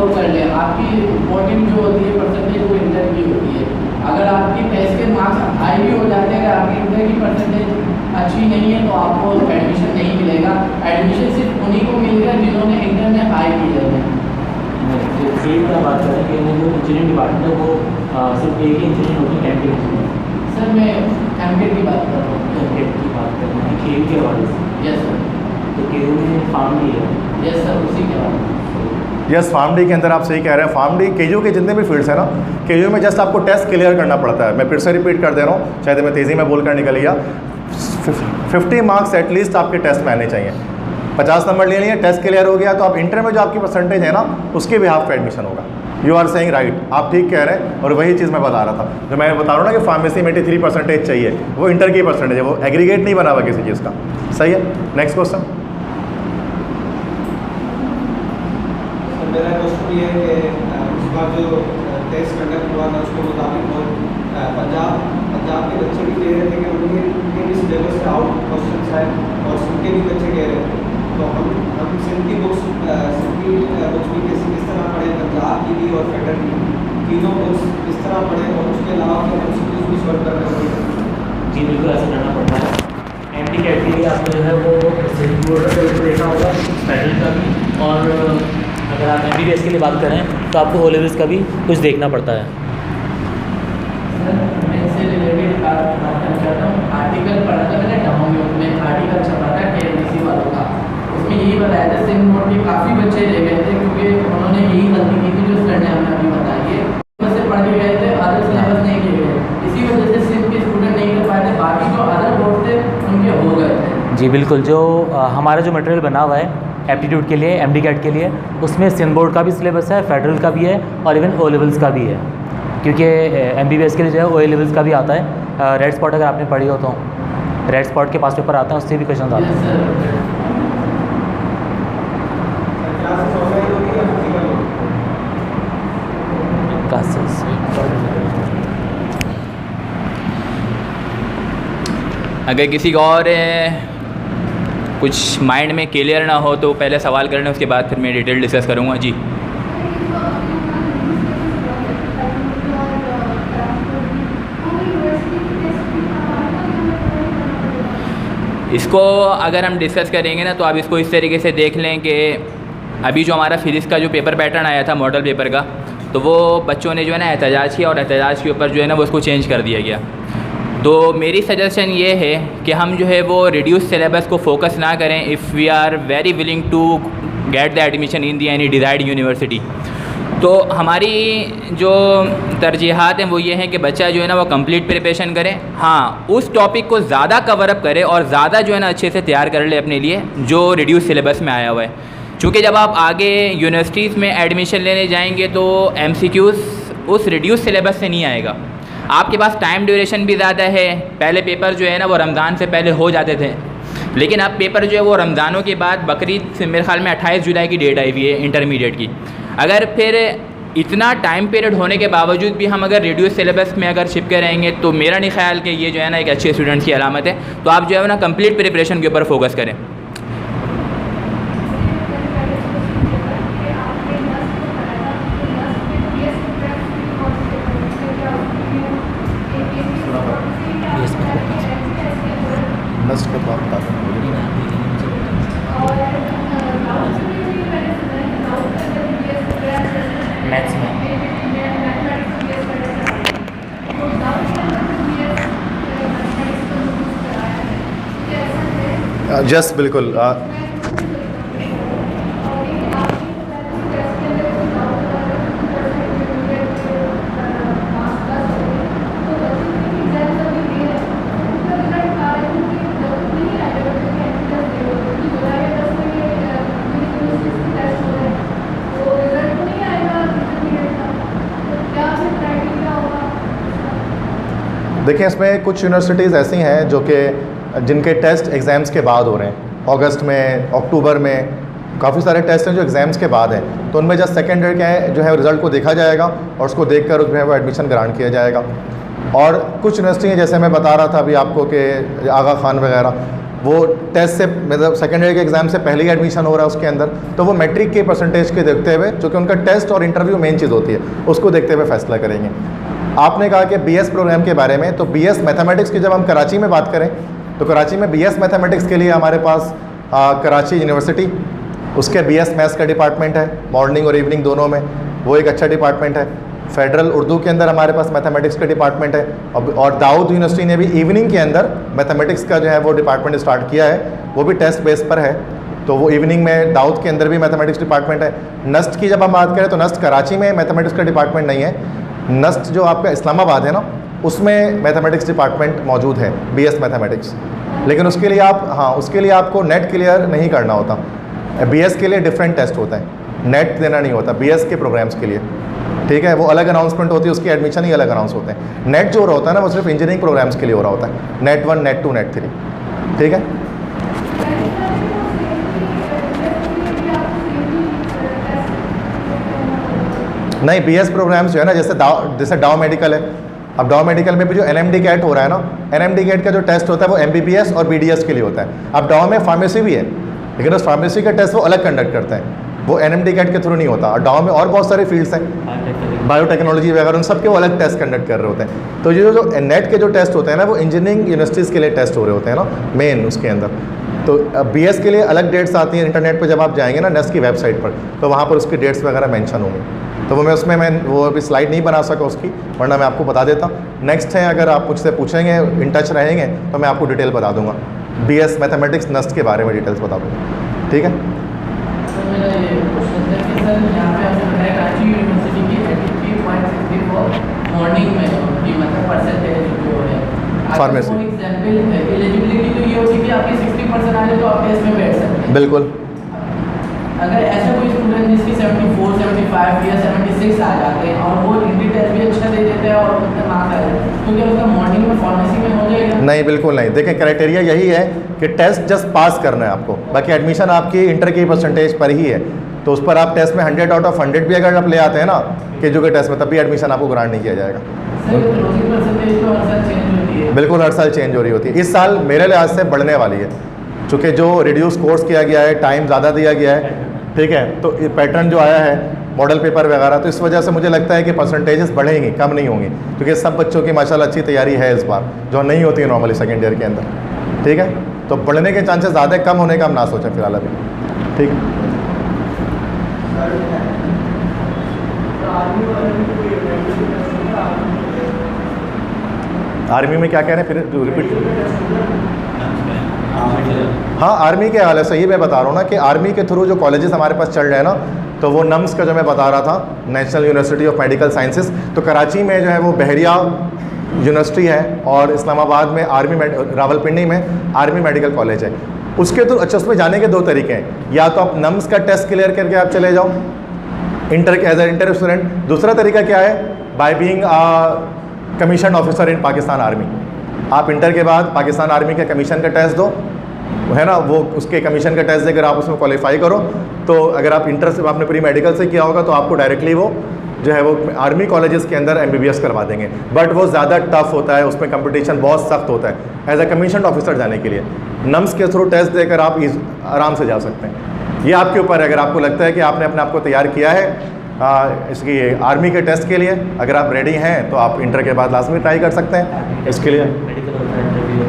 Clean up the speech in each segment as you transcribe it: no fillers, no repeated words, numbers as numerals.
Solve कर ले। आपकी रिपोर्टिंग जो होती है परसेंटेज वो इंटर की होती है। अगर आपकी टेस्ट के मार्क्स हाई भी हो जाते हैं, अगर आपकी इंटर की परसेंटेज अच्छी नहीं है तो आपको एडमिशन नहीं मिलेगा। एडमिशन सिर्फ उन्हीं को मिलेगा जिन्होंने इंटर में हाई किया है। फील्ड का बात करें कि जो इंजीनियरिंग डिपार्टमेंट है वो सिर्फ एक ही इंजीनियरिंग होती है कैंपस। सर मैं एमटेक की बात कर रहा हूँ। एमटेक की बात कर रहे हैं खेल के हवाले से। Yes sir. तो केयू में फार्म डी है। यस सर, उसी के हवाले से। यस, फार्म डी के अंदर आप सही कह रहे हैं। फार्म डी केयू के जितने भी फील्ड्स हैं ना, केयू में जस्ट आपको टेस्ट क्लियर करना पड़ता है। मैं फिर से रिपीट कर दे रहा हूँ, शायद मैं तेज़ी में बोलकर निकल गया। 50 मार्क्स एटलीस्ट आपके टेस्ट में आने चाहिए। 50 नंबर ले लिए, टेस्ट क्लियर हो गया तो आप इंटर में जो आपकी परसेंटेज है ना उसके भी हाफ पे एडमिशन होगा। यू आर सेइंग राइट, आप ठीक कह रहे हैं। और वही चीज़ मैं बता रहा था, जो मैं बता रहा हूँ ना कि फार्मेसी में 83% चाहिए, वो इंटर की परसेंटेज है, वो एग्रीगेट नहीं बना हुआ किसी चीज़ का। सही है। Next question. मेरा क्वेश्चन ये है कि इस बार जो टेस्ट कंडक्ट हुआ था उसके मुताबिक पंजाब के बच्चे भी कह रहे थे कि उनके भी सिलेबस से आउट क्वेश्चन है और सिंध के भी बच्चे कह रहे थे। तो हम सिंध की बुक्स भी किस तरह पढ़े, पंजाब की भी और फेडरल की तीनों बुक्स किस तरह पढ़े, और उसके अलावा फिर हम भी सॉल्व कर रहे हैं। जी बिल्कुल ऐसा करना पड़ता है। एमटी कैट के लिए आपको जो है वो सिंध बोर्ड का पेपर देखना होगा, फेडरल का भी, और अगर आप MBBS के लिए बात करें तो आपको O लेवल्स का भी कुछ देखना पड़ता है। सर मैं इससे रिलेटेड बात करना चाहता हूँ। आर्टिकल पढ़ा था मैंने डाउनलोड में, आर्टिकल छपा था KMDC वालों का। उसमें यही बताया था सिंध बोर्ड के काफ़ी बच्चे रह गए थे क्योंकि उन्होंने यही गलती की थी जो सर ने हमें अभी बताई है। बस पढ़ के गए थे, अदर सिलेबस नहीं किए गए, इसी वजह से सिंध के स्टूडेंट नहीं कर पाए थे। बाकी जो अदर बोर्ड थे उनके हो गए थे। जी बिल्कुल, जो हमारा जो मटेरियल बना हुआ है एप्टीट्यूड के लिए, MD कैट के लिए, उसमें सिंध बोर्ड का भी सिलेबस है, फेडरल का भी है और इवन O लेवल्स का भी है। क्योंकि MBBS के लिए जो है O लेवल्स का भी आता है। रेड स्पॉट अगर आपने पढ़ी हो तो रेड स्पॉट के पास पेपर आते हैं, उससे भी क्वेश्चन आते हैं। अगर किसी को और कुछ माइंड में क्लियर ना हो तो पहले सवाल करना, उसके बाद फिर मैं डिटेल डिस्कस करूँगा। जी इसको अगर हम डिस्कस करेंगे ना तो आप इसको इस तरीके से देख लें कि अभी जो हमारा फिजिक्स का जो पेपर पैटर्न आया था मॉडल पेपर का, तो वो बच्चों ने जो है ना एहतजाज किया और एहतजाज के ऊपर जो है ना वो उसको चेंज कर दिया गया। तो मेरी सजेशन ये है कि हम जो है वो रिड्यूस सिलेबस को फोकस ना करें if we are very willing to get the admission in the any desired university. तो हमारी जो तरजीहात हैं वो ये हैं कि बच्चा जो है ना वो कंप्लीट प्रिपरेशन करे। हाँ, उस टॉपिक को ज़्यादा कवर अप करे और ज़्यादा जो है ना अच्छे से तैयार कर ले अपने लिए जो रिड्यूस सिलेबस में आया हुआ है। क्योंकि जब आप आगे यूनिवर्सिटीज़ में एडमिशन लेने जाएंगे तो MCQs उस रिड्यूस सिलेबस से नहीं आएगा। आपके पास टाइम ड्यूरेशन भी ज़्यादा है। पहले पेपर जो है ना वो रमज़ान से पहले हो जाते थे, लेकिन अब पेपर जो है वो रमज़ानों के बाद बकरीद से मेरे ख्याल में 28 जुलाई की डेट आई हुई है इंटरमीडिएट की। अगर फिर इतना टाइम पीरियड होने के बावजूद भी हम अगर रिड्यूस सिलेबस में अगर चिपके रहेंगे तो मेरा नहीं ख्याल कि ये जो है ना एक अच्छे स्टूडेंट्स की अलामत है। तो आप जो है ना कंप्लीट प्रिपरेशन के ऊपर फोकस करें। मैथ्स में जस्ट बिल्कुल देखिए, इसमें कुछ यूनिवर्सिटीज़ ऐसी हैं जो कि जिनके टेस्ट एग्ज़ाम्स के बाद हो रहे हैं। अगस्त में, अक्टूबर में काफ़ी सारे टेस्ट हैं जो एग्ज़ाम्स के बाद हैं। तो उनमें जस्ट सेकेंड ईयर के जो है रिज़ल्ट को देखा जाएगा और उसको देखकर उसमें वो एडमिशन ग्रांट किया जाएगा। और कुछ यूनिवर्सिटी हैं, जैसे मैं बता रहा था अभी आपको कि आगा खान वगैरह, वो टेस्ट से मतलब सेकेंड ईयर के एग्ज़ाम से पहले ही एडमिशन हो रहा है उसके अंदर, तो वो मैट्रिक के परसेंटेज के देखते हुए, जो कि उनका टेस्ट और इंटरव्यू मेन चीज़ होती है, उसको देखते हुए फैसला करेंगे। आपने कहा कि बीएस प्रोग्राम के बारे में, तो बीएस मैथमेटिक्स की जब हम कराची में बात करें तो कराची में बीएस मैथमेटिक्स के लिए हमारे पास कराची यूनिवर्सिटी, उसके बीएस मैथ्स का डिपार्टमेंट है, मॉर्निंग और इवनिंग दोनों में, वो एक अच्छा डिपार्टमेंट है। फेडरल उर्दू के अंदर हमारे पास मैथमेटिक्स का डिपार्टमेंट है, और दाऊद यूनिवर्सिटी ने भी इवनिंग के अंदर मैथमेटिक्स का जो है वो डिपार्टमेंट स्टार्ट किया है, वो भी टेस्ट बेस पर है। तो वो इवनिंग में दाऊद के अंदर भी मैथमेटिक्स डिपार्टमेंट है। नस्ट की जब हम बात करें तो नस्ट कराची में मैथमेटिक्स का डिपार्टमेंट नहीं है, नस्ट जो आपका इस्लामाबाद है ना, उसमें मैथमेटिक्स डिपार्टमेंट मौजूद है, बीएस मैथमेटिक्स। लेकिन उसके लिए उसके लिए आपको नेट क्लियर नहीं करना होता। बीएस के लिए डिफरेंट टेस्ट होता है, नेट देना नहीं होता बीएस के प्रोग्राम्स के लिए, ठीक है। वो अलग अनाउंसमेंट होती है, उसकी एडमिशन ही अलग अनाउंस होते हैं। नेट जो हो रहा होता है ना, वो सिर्फ इंजीनियरिंग प्रोग्राम्स के लिए हो रहा होता है, नेट 1, नेट 2, नेट 3, ठीक है। नहीं, बीएस प्रोग्राम्स जो है ना, जैसे डाउ मेडिकल है, अब डाउ मेडिकल में भी जो एनएमडी कैट हो रहा है ना, एनएमडी कैट का जो टेस्ट होता है वो एमबीबीएस और बीडीएस के लिए होता है। अब डाउ में फार्मेसी भी है, लेकिन उस फार्मेसी का टेस्ट वो अलग कंडक्ट करता है, वो एनएमडी कैट के थ्रू नहीं होता। और डाउ में और बहुत सारे फील्ड्स हैं, बायोटेक्नोलॉजी वगैरह, उन सब के वो अलग टेस्ट कंडक्ट कर रहे होते हैं। तो ये जो नेट के जो टेस्ट होते हैं ना, वो इंजीनियरिंग यूनिवर्सिटीज़ के लिए टेस्ट हो रहे होते हैं ना मेन उसके अंदर। तो बीएस के लिए अलग डेट्स आती हैं इंटरनेट पर, जब आप जाएंगे ना नेस्ट की वेबसाइट पर, तो वहाँ पर उसकी डेट्स वगैरह मेंशन होंगी। तो वो मैं वो अभी स्लाइड नहीं बना सका उसकी, वरना मैं आपको बता देता। नेक्स्ट है, अगर आप मुझसे पूछेंगे, इन टच रहेंगे, तो मैं आपको डिटेल बता दूंगा, बीएस मैथमेटिक्स नस्ट के बारे में डिटेल्स बता दूँगा, ठीक है। सर मेरा ये क्वेश्चन है कि सर यहाँ पे आपने बताया कराची यूनिवर्सिटी की 83.64 मॉर्निंग में की मतलब परसेंटेज जो है फार्मेसी एग्जाम्पल, एलिजिबिलिटी तो ये होती है कि आपकी 60% आ जाए तो आप टेस्ट में बैठ सकते हैं। बिल्कुल। अगर ऐसा कोई स्टूडेंट जिसकी 74, 75 या 76 आ जाते हैं और वो हिंदी टेस्ट भी अच्छा दे देता है और उतना मार्क्स आ जाए, तो क्या उसका मॉर्निंग में फार्मेसी में हो जाएगा? नहीं, बिल्कुल नहीं। देखें, क्राइटेरिया यही है कि टेस्ट जस्ट पास करना है आपको, बाकी एडमिशन आपकी इंटर की परसेंटेज पर ही है। तो उस पर आप टेस्ट में 100 आउट ऑफ 100 भी अगर आप ले आते हैं ना केजू के टेस्ट में, तब भी एडमिशन आपको ग्रांट नहीं किया जाएगा। सर क्लोजिंग परसेंटेज तो हर साल चेंज होती है? बिल्कुल, हर साल चेंज हो रही होती है। इस साल मेरे लिहाज से बढ़ने वाली है, चूँकि जो रिड्यूस कोर्स किया गया है, टाइम ज़्यादा दिया गया है, ठीक है। तो ये पैटर्न जो आया है, मॉडल पेपर वगैरह, तो इस वजह से मुझे लगता है कि परसेंटेजेस बढ़ेंगी, कम नहीं होंगी, क्योंकि सब बच्चों की माशाल्लाह अच्छी तैयारी है इस बार, जो नहीं होती है नॉर्मली सेकेंड ईयर के अंदर, ठीक है। तो बढ़ने के चांसेस ज़्यादा, कम होने का हम ना सोचें फिलहाल अभी, ठीक है। आर्मी में क्या कह रहे हैं, फिर रिपीट। हाँ, आर्मी के हाल है, सही मैं बता रहा हूँ ना कि आर्मी के थ्रू जो कॉलेजेस हमारे पास चल रहे हैं ना, तो वो नम्स का जो मैं बता रहा था, national university of medical sciences, तो कराची में जो है वो बहरिया यूनिवर्सिटी है, और इस्लामाबाद में रावलपिंडी में आर्मी मेडिकल कॉलेज है। उसके थ्रू अच्छा, उसमें जाने के दो तरीके हैं, या तो आप नम्स का टेस्ट क्लियर करके आप चले जाओ एज ए इंटर स्टूडेंट। दूसरा तरीका क्या है, by being commission officer in Pakistan army. आप इंटर के बाद पाकिस्तान आर्मी के कमीशन का टेस्ट दो, है ना, वो उसके कमीशन का टेस्ट देकर आप उसमें क्वालिफाई करो, तो अगर आप इंटर से आपने प्री मेडिकल से किया होगा तो आपको डायरेक्टली वो जो है वो आर्मी कॉलेजेस के अंदर एमबीबीएस करवा देंगे। बट वो ज़्यादा टफ होता है, उसमें कंपटीशन बहुत सख्त होता है एज ए कमीशन ऑफिसर जाने के लिए। नम्स के थ्रू टेस्ट देकर आप आराम से जा सकते हैं, ये आपके ऊपर है। अगर आपको लगता है कि आपने अपने आप को तैयार किया है इसकी आर्मी के टेस्ट के लिए, अगर आप रेडी हैं तो आप इंटर के बाद लाजमी ट्राई कर सकते हैं इसके लिए।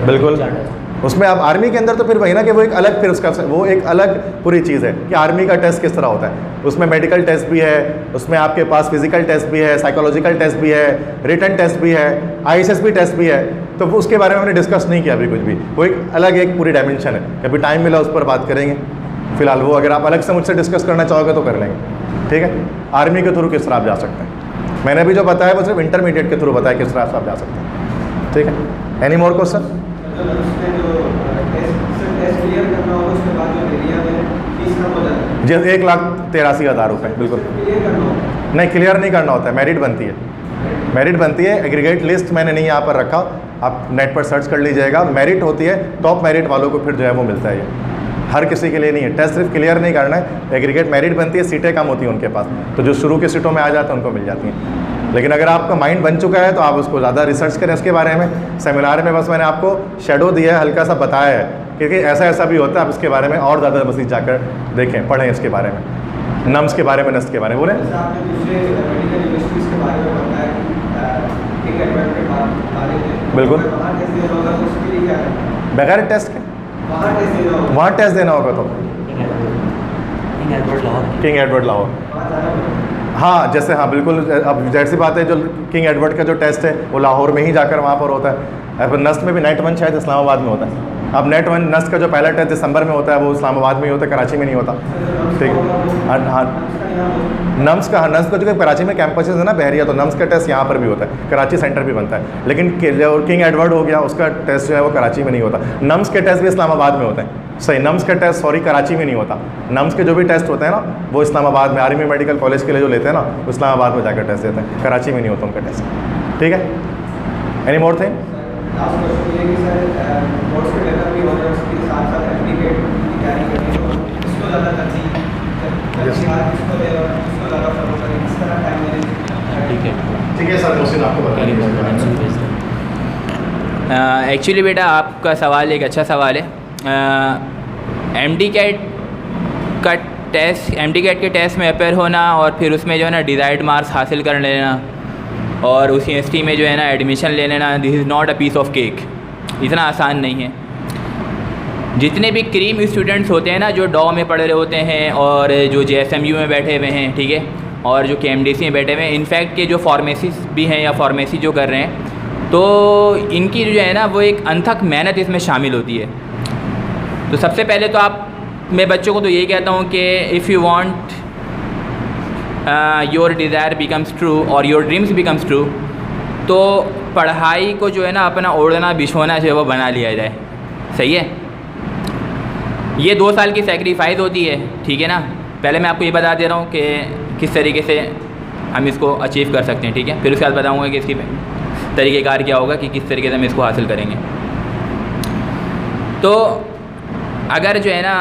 बिल्कुल, उसमें आप आर्मी के अंदर तो फिर वही ना कि वो एक अलग, फिर उसका वो एक अलग पूरी चीज़ है कि आर्मी का टेस्ट किस तरह होता है। उसमें मेडिकल टेस्ट भी है, उसमें आपके पास फिजिकल टेस्ट भी है, साइकोलॉजिकल टेस्ट भी है, रिटन टेस्ट भी है, ISSB टेस्ट भी है। तो वो उसके बारे में हमने डिस्कस नहीं किया अभी कुछ भी, वो एक अलग एक पूरी डायमेंशन है। कभी टाइम मिला उस पर बात करेंगे, फिलहाल वो अगर आप अलग से मुझसे डिस्कस करना चाहोगे तो कर लेंगे, ठीक है। आर्मी के थ्रू किस तरह आप जा सकते हैं, मैंने भी जो बताया वो सिर्फ इंटरमीडिएट के थ्रू बताया किस तरह से आप जा सकते हैं, ठीक है। Any more question? जी, 1,83,000 रुपये, बिल्कुल नहीं, क्लियर नहीं करना होता है, मेरिट बनती है, मेरिट बनती है। एग्रीगेट लिस्ट मैंने नहीं यहाँ पर रखा, आप नेट पर सर्च कर लीजिएगा, मेरिट होती है, टॉप मेरिट वालों को फिर जो है वो मिलता है। ये हर किसी के लिए नहीं है, टेस्ट सिर्फ क्लियर नहीं करना है, एग्रीगेट मेरिट बनती है, सीटें कम होती हैं उनके पास, तो जो शुरू की सीटों में आ जाते हैं उनको मिल जाती हैं। लेकिन अगर आपका माइंड बन चुका है तो आप उसको ज़्यादा रिसर्च करें इसके बारे में। सेमिनार में बस मैंने आपको शेडो दिया है, हल्का सा बताया है, क्योंकि ऐसा ऐसा भी होता है, आप इसके बारे में और ज़्यादा मज़ीद जाकर देखें, पढ़ें इसके बारे में, नम्स के बारे में, नस्ट के बारे में। बोलें जैसे आपने दूसरे मेडिकल यूनिवर्सिटीज़ के बारे में बताया कि किंग एडवर्ड के बारे में, बिल्कुल। अगर वहाँ टेस्ट देना होगा तो उसके लिए क्या है? बगैर टेस्ट के वहाँ टेस्ट देना होगा, वहाँ टेस्ट देना होगा तो किंग एडवर्ड लाहौर। वहाँ जाना होगा। हाँ, जैसे हाँ बिल्कुल, अब जैसी बात है, जो किंग एडवर्ड का जो टेस्ट है वो लाहौर में ही जाकर वहाँ पर होता है। अब नस्ट में भी नेट 1 शायद इस्लामाबाद में होता है। अब नेट 1 नस्ट का जो पहला टेस्ट दिसंबर में होता है वो इस्लामाबाद में ही होता है, कराची में नहीं होता। ठीक है, हाँ नम्स का, हाँ नम्स का जो कराची में कैंपसेस है ना बहरिया, तो नम्स का टेस्ट यहाँ पर भी होता है, कराची सेंटर भी बनता है। लेकिन जो किंग एडवर्ड हो गया उसका टेस्ट जो है वो कराची में नहीं होता। नम्स के टेस्ट भी इस्लामाबाद में होते हैं, सही, नम्स का टेस्ट सॉरी कराची में नहीं होता। नम्स के जो भी टेस्ट होते हैं ना वो इस्लामाबाद में, आर्मी मेडिकल कॉलेज के लिए जो लेते हैं ना, वो इस्लामाबाद में जाकर टेस्ट देते हैं, कराची में नहीं होता उनका टेस्ट। ठीक है, any more thing? Last question ये कि सर बोर्ड्स के लेवल पे ऑनर्स के साथ साथ एमडीकेट की तैयारी करनी हो, इसको ज़्यादा तरजीह इसको दे और इसको ज़्यादा फॉलो करें, किस तरह टाइम मैनेज? ठीक है, ठीक है सर, मोहसिन आपको बताइए। एक्चुअली बेटा आपका सवाल एक अच्छा सवाल है। एमडीकेट का टेस्ट, एमडीकेट के टेस्ट में अपेयर होना और फिर उसमें जो है ना डिज़ायर्ड मार्क्स हासिल कर लेना और उस यूनिवर्सिटी में जो है ना एडमिशन ले लेना, this is not a piece of cake. इतना आसान नहीं है। जितने भी क्रीम स्टूडेंट्स होते हैं ना, जो डॉ में पढ़ रहे होते हैं और जो जेएसएमयू में बैठे हुए हैं, ठीक है, और जो केएमडीसी में बैठे हुए हैं, इनफैक्ट के जो फार्मेसिस्ट भी हैं या फार्मेसी जो कर रहे हैं, तो इनकी जो है ना वो एक अनथक मेहनत इसमें शामिल होती है। तो सबसे पहले तो मैं बच्चों को तो यही कहता हूँ कि if you want your desire becomes true और योर ड्रीम्स बिकम्स ट्रू, तो पढ़ाई को जो है ना अपना ओढ़ना बिछोना जो है वो बना लिया जाए। सही है, ये 2 साल की सेक्रीफाइस होती है, ठीक है ना। पहले मैं आपको ये बता दे रहा हूँ कि किस तरीके से हम इसको अचीव कर सकते हैं, ठीक है। फिर उसके बाद बताऊँगा कि इसकी तरीक़ेकार क्या होगा कि किस तरीके से हम इसको हासिल करेंगे। तो अगर जो है ना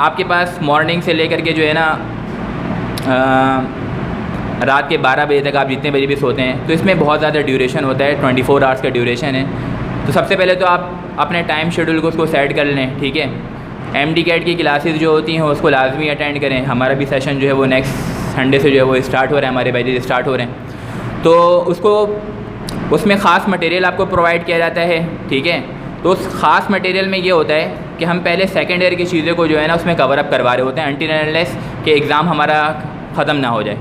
आपके पास मॉर्निंग से लेकर के जो है ना रात के 12 बजे तक आप जितने बजे भी सोते हैं, तो इसमें बहुत ज़्यादा ड्यूरेशन होता है, 24 आवर्स का ड्यूरेशन है। तो सबसे पहले तो आप अपने टाइम शेड्यूल को उसको सेट कर लें, ठीक है। एमडीकेट की क्लासेस जो होती हैं उसको लाजमी अटेंड करें। हमारा भी सेशन जो है वो नेक्स्ट संडे से जो है वो स्टार्ट हो रहा है, हमारे बैचेज स्टार्ट हो रहे हैं। तो उसमें ख़ास मटेरियल आपको प्रोवाइड किया जाता है, ठीक है। तो उस ख़ास मटेरियल में ये होता है कि हम पहले सेकेंड ईयर की चीज़ों को जो है ना उसमें कवर अप करवा रहे होते हैं अनटिल एंड अनलेस कि एग्ज़ाम हमारा ख़त्म ना हो जाए।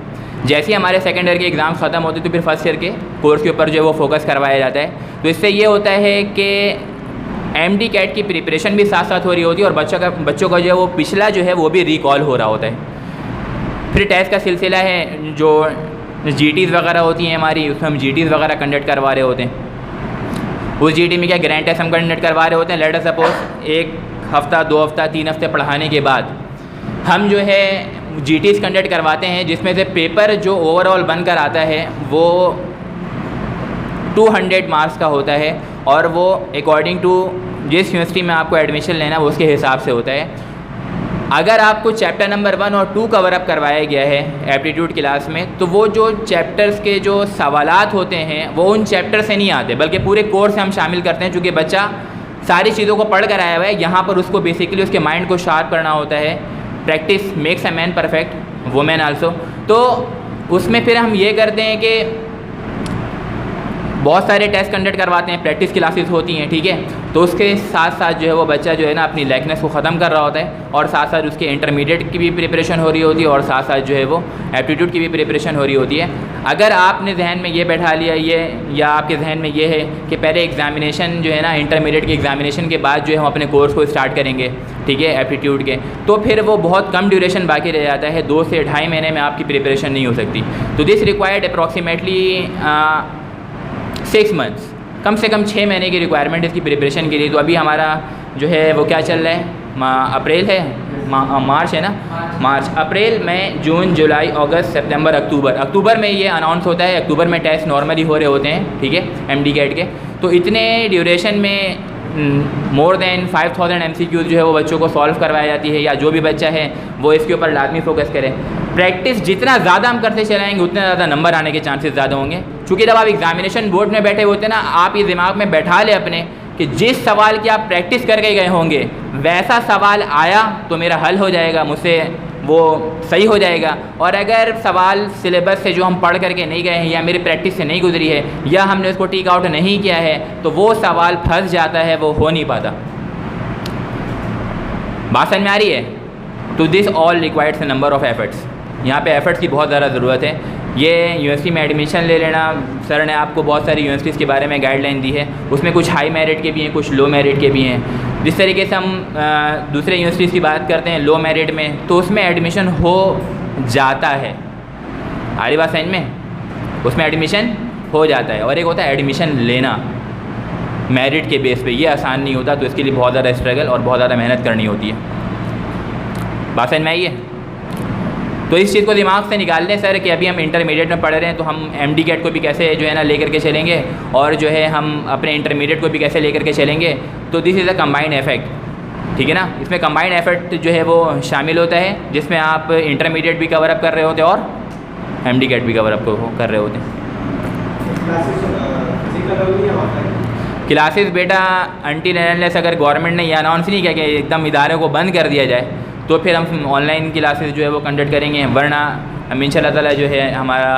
जैसे ही हमारे सेकेंड ईयर के एग्ज़ाम ख़त्म होते तो फिर फर्स्ट ईयर के कोर्स के ऊपर जो है वो फोकस करवाया जाता है। तो इससे ये होता है कि एमडीकेट की प्रिपरेशन भी साथ साथ हो रही होती है और बच्चों का जो है वो पिछला जो है वो भी रिकॉल हो रहा होता है। फिर टेस्ट का सिलसिला है, जो जीटीज़ वगैरह होती हैं हमारी, उसमें हम जीटीज़ वगैरह कंडक्ट करवा रहे होते हैं। उस जीटी में क्या ग्रैंड टेस्ट हम कंडक्ट करवा रहे होते हैं। लेट अस सपोज 1 हफ़्ता 2 हफ़्ता 3 हफ़्ते पढ़ाने के बाद हम जो है जीटीज़ कंडक्ट करवाते हैं, जिसमें से पेपर जो ओवरऑल बनकर आता है वो 200 मार्क्स का होता है और वो अकॉर्डिंग टू जिस यूनिवर्सिटी में आपको एडमिशन लेना है वो उसके हिसाब से होता है। अगर आपको चैप्टर नंबर 1 और 2 कवर अप करवाया गया है एप्टीट्यूड क्लास में, तो वो जो चैप्टर्स के जो सवालात होते हैं वो उन चैप्टर से नहीं आते, बल्कि पूरे कोर्स से हम शामिल करते हैं। चूँकि बच्चा सारी चीज़ों को पढ़ कर आया हुआ है, यहाँ पर उसको बेसिकली उसके माइंड को शार्प करना होता है। Practice makes a man perfect, women also. तो उसमें फिर हम ये करते हैं कि बहुत सारे टेस्ट कंडक्ट करवाते हैं, प्रैक्टिस क्लासेस होती हैं, ठीक है। तो उसके साथ साथ जो है वो बच्चा जो है ना अपनी लाइकनेस को ख़त्म कर रहा होता है और साथ साथ उसके इंटरमीडिएट की भी प्रिपरेशन हो रही होती है और साथ साथ जो है वो एप्टीट्यूड की भी प्रिपरेशन हो रही होती है। अगर आपने जहन में ये बैठा लिया या आपके जहन में ये है कि पहले एग्जामिनेशन जो है ना इंटरमीडिएट के एग्जामिनेशन के बाद जो है हम अपने कोर्स को स्टार्ट करेंगे, ठीक है, एप्टीट्यूड के, तो फिर वो बहुत कम ड्यूरेशन बाकी रह जाता है। 2 से 2.5 महीने में आपकी प्रिपरेशन नहीं हो सकती। तो दिस रिक्वायर्ड अप्रॉक्सीमेटली 6 मंथ्स, कम से कम 6 महीने की रिक्वायरमेंट इसकी प्रिपरेशन के लिए। तो अभी हमारा जो है वो क्या चल रहा है, अप्रैल है, मार्च है ना, मार्च, अप्रैल, मई, जून, जुलाई, अगस्त, सितंबर, अक्टूबर में ये अनाउंस होता है। अक्टूबर में टेस्ट नॉर्मली हो रहे होते हैं, ठीक है, एमडीकेट के। तो इतने ड्यूरेशन में मोर देन 5000 MCQs जो है वो बच्चों को सॉल्व करवाई जाती है, या जो भी बच्चा है वो इसके ऊपर लाजमी फोकस करे। प्रैक्टिस जितना ज़्यादा हम करते चलाएंगे उतने ज़्यादा नंबर आने के चांसेस ज़्यादा होंगे। चूँकि जब आप एग्जामिनेशन बोर्ड में बैठे होते हैं ना, आप ये दिमाग में बैठा ले अपने कि जिस सवाल की आप प्रैक्टिस करके गए होंगे वैसा सवाल आया तो मेरा हल हो जाएगा, मुझसे वो सही हो जाएगा। और अगर सवाल सिलेबस से जो हम पढ़ करके नहीं गए हैं या मेरी प्रैक्टिस से नहीं गुजरी है या हमने उसको टिक आउट नहीं किया है तो वो सवाल फंस जाता है, वो हो नहीं पाता। बात समझ में आ रही है? To this all requireds a number of efforts. यहाँ पे एफर्ट्स की बहुत ज़्यादा ज़रूरत है। ये यूनिवर्सिटी में एडमिशन ले लेना, सर ने आपको बहुत सारी यूनिवर्सिटीज़ के बारे में गाइडलाइन दी है, उसमें कुछ हाई मेरिट के भी हैं, कुछ लो मेरिट के भी हैं। जिस तरीके से हम दूसरे यूनिवर्सिटीज़ की बात करते हैं लो मेरिट में, तो उसमें एडमिशन हो जाता है। आ रही बात समझ में? उसमें एडमिशन हो जाता है। और एक होता है एडमिशन लेना मेरिट के बेस पे, ये आसान नहीं होता, तो इसके लिए बहुत ज़्यादा स्ट्रगल और बहुत ज़्यादा मेहनत करनी होती है। बात समझ में आई है? तो इस चीज़ को दिमाग से निकाल लें सर कि अभी हम इंटरमीडिएट में पढ़ रहे हैं तो हम MD कैट को भी कैसे जो है ना लेकर के चलेंगे और जो है हम अपने इंटरमीडिएट को भी कैसे लेकर के चलेंगे। तो this is a combined effect, ठीक है ना। इसमें कंबाइंड इफेक्ट जो है वो शामिल होता है, जिसमें आप इंटरमीडिएट भी कवर अप कर रहे होते और MD कैट भी कवर अप कर रहे होते। क्लासेस बेटा अनटिल अनलेस अगर गवर्नमेंट ने ये अनाउंस नहीं किया कि एकदम इदारों को बंद कर दिया जाए तो फिर हम ऑनलाइन क्लासेस जो है वो कंडक्ट करेंगे, वरना हम इंशाल्लाह ताला जो है हमारा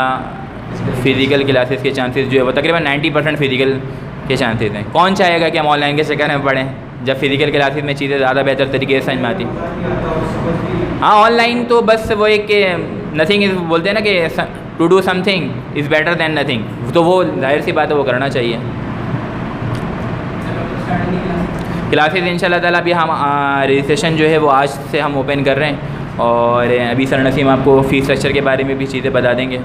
फ़िज़िकल क्लासेस के चांसेस जो है वो तकरीबन 90% फ़िज़िकल के चांसेस हैं। कौन चाहेगा कि हम ऑनलाइन के चक्कर में पढ़ें जब फ़िज़िकल क्लासेस में चीज़ें ज़्यादा बेहतर तरीके से समझ में आती। हाँ, ऑनलाइन तो बस वो एक नथिंग इज़ बोलते हैं ना कि to do something is better than nothing, तो वो जाहिर सी बात है वो करना चाहिए। क्लासेस इंशाल्लाह ताला अभी हम रजिस्ट्रेशन जो है वो आज से हम ओपन कर रहे हैं और अभी सर नसीम आपको फ़ीस स्ट्रक्चर के बारे में भी चीज़ें बता देंगे।